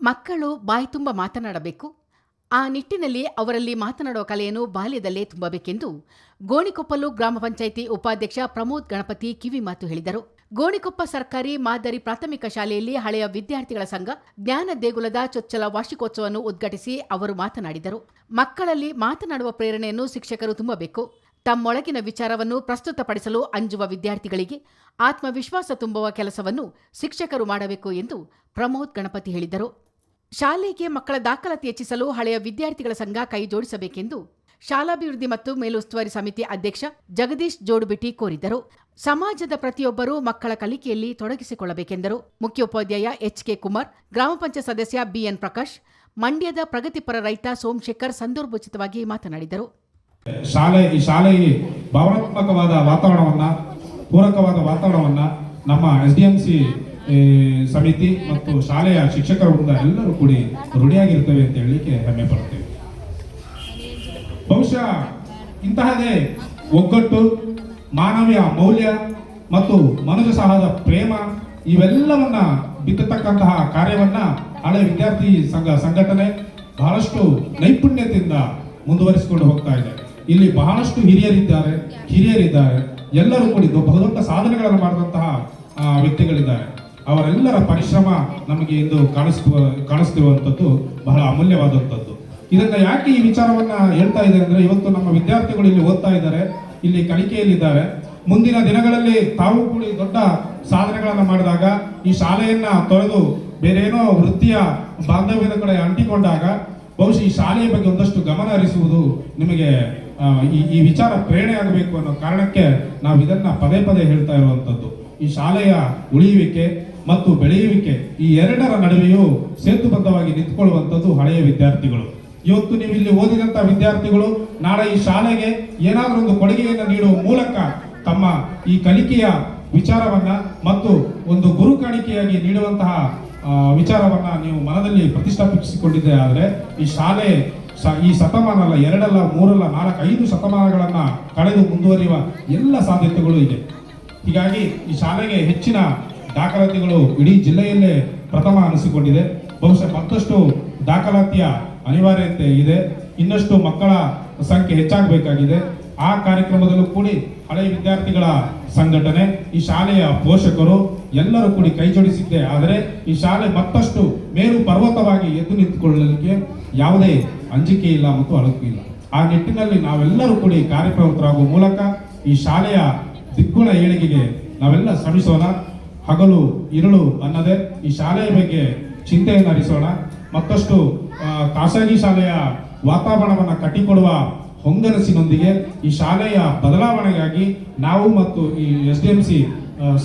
ಮಕ್ಕಳು ಬಾಯಿ ತುಂಬ ಮಾತನಾಡಬೇಕು. ಆ ನಿಟ್ಟಿನಲ್ಲಿ ಅವರಲ್ಲಿ ಮಾತನಾಡುವ ಕಲೆಯನ್ನು ಬಾಲ್ಯದಲ್ಲೇ ತುಂಬಬೇಕೆಂದು ಗೋಣಿಕೊಪ್ಪಲು ಗ್ರಾಮ ಪಂಚಾಯಿತಿ ಉಪಾಧ್ಯಕ್ಷ ಪ್ರಮೋದ್ ಗಣಪತಿ ಕಿವಿಮಾತು ಹೇಳಿದರು. ಗೋಣಿಕೊಪ್ಪ ಸರ್ಕಾರಿ ಮಾದರಿ ಪ್ರಾಥಮಿಕ ಶಾಲೆಯಲ್ಲಿ ಹಳೆಯ ವಿದ್ಯಾರ್ಥಿಗಳ ಸಂಘ ಜ್ಞಾನ ದೇಗುಲದ ಚೊಚ್ಚಲ ವಾರ್ಷಿಕೋತ್ಸವವನ್ನು ಉದ್ಘಾಟಿಸಿ ಅವರು ಮಾತನಾಡಿದರು. ಮಕ್ಕಳಲ್ಲಿ ಮಾತನಾಡುವ ಪ್ರೇರಣೆಯನ್ನು ಶಿಕ್ಷಕರು ತುಂಬಬೇಕು. ತಮ್ಮೊಳಗಿನ ವಿಚಾರವನ್ನು ಪ್ರಸ್ತುತಪಡಿಸಲು ಅಂಜುವ ವಿದ್ಯಾರ್ಥಿಗಳಿಗೆ ಆತ್ಮವಿಶ್ವಾಸ ತುಂಬುವ ಕೆಲಸವನ್ನು ಶಿಕ್ಷಕರು ಮಾಡಬೇಕು ಎಂದು ಪ್ರಮೋದ್ ಗಣಪತಿ ಹೇಳಿದರು. ಶಾಲೆಗೆ ಮಕ್ಕಳ ದಾಖಲಾತಿ ಹೆಚ್ಚಿಸಲು ಹಳೆಯ ವಿದ್ಯಾರ್ಥಿಗಳ ಸಂಘ ಕೈ ಜೋಡಿಸಬೇಕೆಂದು ಶಾಲಾಭಿವೃದ್ಧಿ ಮತ್ತು ಮೇಲುಸ್ತುವಾರಿ ಸಮಿತಿ ಅಧ್ಯಕ್ಷ ಜಗದೀಶ್ ಜೋಡುಬಿಟಿ ಕೋರಿದರು. ಸಮಾಜದ ಪ್ರತಿಯೊಬ್ಬರೂ ಮಕ್ಕಳ ಕಲಿಕೆಯಲ್ಲಿ ತೊಡಗಿಸಿಕೊಳ್ಳಬೇಕೆಂದರು. ಮುಖ್ಯೋಪಾಧ್ಯಾಯ ಎಚ್.ಕೆ. ಕುಮಾರ್, ಗ್ರಾಮ ಪಂಚಾಯತ್ ಸದಸ್ಯ ಬಿಎನ್ ಪ್ರಕಾಶ್, ಮಂಡ್ಯದ ಪ್ರಗತಿಪರ ರೈತ ಸೋಮಶೇಖರ್ ಸಂದರ್ಭೋಚಿತವಾಗಿ ಮಾತನಾಡಿದರು. ಈ ಶಾಲೆಗೆ ಭಾವನಾತ್ಮಕವಾದ ವಾತಾವರಣವನ್ನ, ಪೂರಕವಾದ ವಾತಾವರಣವನ್ನ ನಮ್ಮ ಎಸ್ಡಿಎಂಸಿ ಸಮಿತಿ ಮತ್ತು ಶಾಲೆಯ ಶಿಕ್ಷಕರ ವೃಂದ ಎಲ್ಲರೂ ಕೂಡಿ ರೂಢಿಯಾಗಿರ್ತೇವೆ ಅಂತ ಹೇಳಲಿಕ್ಕೆ ಹೆಮ್ಮೆ ಪಡುತ್ತೇವೆ. ಬಹುಶಃ ಇಂತಹದೇ ಒಗ್ಗಟ್ಟು, ಮಾನವೀಯ ಮೌಲ್ಯ ಮತ್ತು ಮನುಷ್ಯ ಸಹಜ ಪ್ರೇಮ ಇವೆಲ್ಲವನ್ನ ಬಿತ್ತತಕ್ಕಂತಹ ಕಾರ್ಯವನ್ನ ಹಳೆ ವಿದ್ಯಾರ್ಥಿ ಸಂಘಟನೆ ಬಹಳಷ್ಟು ನೈಪುಣ್ಯತೆಯಿಂದ ಮುಂದುವರಿಸಿಕೊಂಡು ಹೋಗ್ತಾ ಇದೆ. ಇಲ್ಲಿ ಬಹಳಷ್ಟು ಹಿರಿಯರಿದ್ದಾರೆ, ಎಲ್ಲರೂ ಕೂಡಿ ಬಹುದೊಡ್ಡ ಸಾಧನೆಗಳನ್ನು ಮಾಡಿದಂತಹ ವ್ಯಕ್ತಿಗಳಿದ್ದಾರೆ. ಅವರೆಲ್ಲರ ಪರಿಶ್ರಮ ನಮಗೆ ಇಂದು ಕಾಣಿಸ್ತಿರುವಂಥದ್ದು ಬಹಳ ಅಮೂಲ್ಯವಾದಂಥದ್ದು. ಇದನ್ನ ಯಾಕೆ ಈ ವಿಚಾರವನ್ನ ಹೇಳ್ತಾ ಇದೆ ಅಂದ್ರೆ, ಇವತ್ತು ನಮ್ಮ ವಿದ್ಯಾರ್ಥಿಗಳು ಇಲ್ಲಿ ಓದ್ತಾ ಇದ್ದಾರೆ, ಇಲ್ಲಿ ಕಲಿಕೆಯಲ್ಲಿದ್ದಾರೆ. ಮುಂದಿನ ದಿನಗಳಲ್ಲಿ ತಾವು ಕೂಡ ದೊಡ್ಡ ಸಾಧನೆಗಳನ್ನ ಮಾಡಿದಾಗ ಈ ಶಾಲೆಯನ್ನ ತೊರೆದು ಬೇರೆ ಏನೋ ವೃತ್ತಿಯ ಬಾಂಧವ್ಯದ ಕಡೆ ಅಂಟಿಕೊಂಡಾಗ ಬಹುಶಃ ಈ ಶಾಲೆಯ ಬಗ್ಗೆ ಒಂದಷ್ಟು ಗಮನ ಹರಿಸುವುದು ನಿಮಗೆ ಈ ವಿಚಾರ ಪ್ರೇರಣೆ ಆಗಬೇಕು ಅನ್ನೋ ಕಾರಣಕ್ಕೆ ನಾವು ಇದನ್ನ ಪದೇ ಪದೇ ಹೇಳ್ತಾ ಇರುವಂತದ್ದು. ಈ ಶಾಲೆಯ ಉಳಿಯುವಿಕೆ ಮತ್ತು ಬೆಳೆಯುವಿಕೆ ಈ ಎರಡರ ನಡುವೆಯೂ ಸೇತುಬದ್ಧವಾಗಿ ನಿಂತುಕೊಳ್ಳುವಂಥದ್ದು ಹಳೆಯ ವಿದ್ಯಾರ್ಥಿಗಳು. ಇವತ್ತು ನೀವು ಇಲ್ಲಿ ಓದಿದಂತ ವಿದ್ಯಾರ್ಥಿಗಳು ನಾಳೆ ಈ ಶಾಲೆಗೆ ಏನಾದರೂ ಒಂದು ಕೊಡುಗೆಯನ್ನು ನೀಡುವ ಮೂಲಕ ತಮ್ಮ ಈ ಕಲಿಕೆಯ ವಿಚಾರವನ್ನ ಮತ್ತು ಒಂದು ಗುರು ಕಾಣಿಕೆಯಾಗಿ ನೀಡುವಂತಹ ವಿಚಾರವನ್ನ ನೀವು ಮನದಲ್ಲಿ ಪ್ರತಿಷ್ಠಾಪಿಸಿಕೊಂಡಿದ್ದೆ ಆದರೆ ಈ ಶಾಲೆ ಈ ಶತಮಾನ ಅಲ್ಲ, 2 ಅಲ್ಲ, 3 ಅಲ್ಲ, 4, 5 ಶತಮಾನಗಳನ್ನ ಕಳೆದು ಮುಂದುವರಿಯುವ ಎಲ್ಲ ಸಾಧ್ಯತೆಗಳು ಇದೆ. ಹೀಗಾಗಿ ಈ ಶಾಲೆಗೆ ಹೆಚ್ಚಿನ ದಾಖಲಾತಿಗಳು ಇಡೀ ಜಿಲ್ಲೆಯಲ್ಲೇ ಪ್ರಥಮ ಅನಿಸಿಕೊಂಡಿದೆ. ಬಹುಶಃ ಮತ್ತಷ್ಟು ದಾಖಲಾತಿಯ ಅನಿವಾರ್ಯತೆ ಇದೆ. ಇನ್ನಷ್ಟು ಮಕ್ಕಳ ಸಂಖ್ಯೆ ಹೆಚ್ಚಾಗಬೇಕಾಗಿದೆ. ಆ ಕಾರ್ಯಕ್ರಮದಲ್ಲೂ ಕೂಡಿ ಹಳೆಯ ವಿದ್ಯಾರ್ಥಿಗಳ ಸಂಘಟನೆ, ಈ ಶಾಲೆಯ ಪೋಷಕರು ಎಲ್ಲರೂ ಕೂಡಿ ಕೈ ಜೋಡಿಸಿದ್ದೆ ಆದರೆ ಈ ಶಾಲೆ ಮತ್ತಷ್ಟು ಮೇರು ಪರ್ವತವಾಗಿ ಎದ್ದು ನಿಂತುಕೊಳ್ಳಲಿಕ್ಕೆ ಯಾವುದೇ ಅಂಜಿಕೆ ಇಲ್ಲ ಮತ್ತು ಅಳುಕು ಇಲ್ಲ. ಆ ನಿಟ್ಟಿನಲ್ಲಿ ನಾವೆಲ್ಲರೂ ಕೂಡಿ ಕಾರ್ಯಪ್ರವೃತ್ತರಾಗುವ ಮೂಲಕ ಈ ಶಾಲೆಯ ದಿಗ್ಗುಣ ಏಳಿಗೆಗೆ ನಾವೆಲ್ಲ ಶ್ರಮಿಸೋಣ. ಹಗಲು ಇರುಳು ಅನ್ನದೇ ಈ ಶಾಲೆಯ ಬಗ್ಗೆ ಚಿಂತೆಯನ್ನು ಹರಿಸೋಣ. ಮತ್ತಷ್ಟು ಖಾಸಗಿ ಶಾಲೆಯ ವಾತಾವರಣವನ್ನು ಕಟ್ಟಿಕೊಡುವ ಹೊಂಗನಸಿನೊಂದಿಗೆ ಈ ಶಾಲೆಯ ಬದಲಾವಣೆಗಾಗಿ ನಾವು ಮತ್ತು ಈ ಎಸ್ಡಿಎಂಸಿ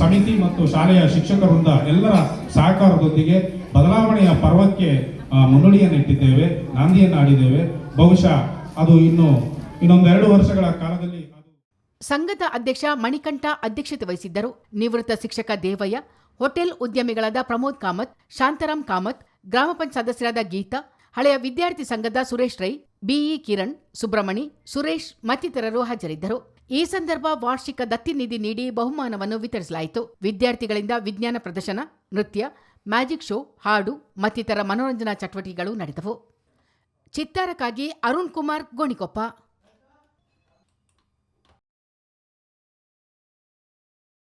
ಸಮಿತಿ ಮತ್ತು ಶಾಲೆಯ ಶಿಕ್ಷಕರಿಂದ ಎಲ್ಲರ ಸಹಕಾರದೊಂದಿಗೆ ಬದಲಾವಣೆಯ ಪರ್ವಕ್ಕೆ ಮುನ್ನುಡಿಯನ್ನಿಟ್ಟಿದ್ದೇವೆ, ನಾಂದಿಯನ್ನು ಆಡಿದ್ದೇವೆ. ಬಹುಶಃ ಅದು ಇನ್ನೊಂದು 2 ವರ್ಷಗಳ ಕಾಲದಲ್ಲಿ ಸಂಘದ ಅಧ್ಯಕ್ಷ ಮಣಿಕಂಠ ಅಧ್ಯಕ್ಷತೆ ವಹಿಸಿದ್ದರು. ನಿವೃತ್ತ ಶಿಕ್ಷಕ ದೇವಯ್ಯ, ಹೋಟೆಲ್ ಉದ್ಯಮಿಗಳಾದ ಪ್ರಮೋದ್ ಕಾಮತ್, ಶಾಂತಾರಾಮ್ ಕಾಮತ್, ಗ್ರಾಮ ಪಂಚಾಯತ್ ಸದಸ್ಯರಾದ ಗೀತಾ, ಹಳೆಯ ವಿದ್ಯಾರ್ಥಿ ಸಂಘದ ಸುರೇಶ್ ರೈ, ಬಿಇ ಕಿರಣ್, ಸುಬ್ರಮಣಿ, ಸುರೇಶ್ ಮತ್ತಿತರರು ಹಾಜರಿದ್ದರು. ಈ ಸಂದರ್ಭ ವಾರ್ಷಿಕ ದತ್ತಿ ನಿಧಿ ನೀಡಿ ಬಹುಮಾನವನ್ನು ವಿತರಿಸಲಾಯಿತು. ವಿದ್ಯಾರ್ಥಿಗಳಿಂದ ವಿಜ್ಞಾನ ಪ್ರದರ್ಶನ, ನೃತ್ಯ, ಮ್ಯಾಜಿಕ್ ಶೋ, ಹಾಡು ಮತ್ತಿತರ ಮನೋರಂಜನಾ ಚಟುವಟಿಕೆಗಳು ನಡೆದವು. ಚಿತ್ತಾರಕ್ಕಾಗಿ ಅರುಣ್ ಕುಮಾರ್, ಗೋಣಿಕೊಪ್ಪ.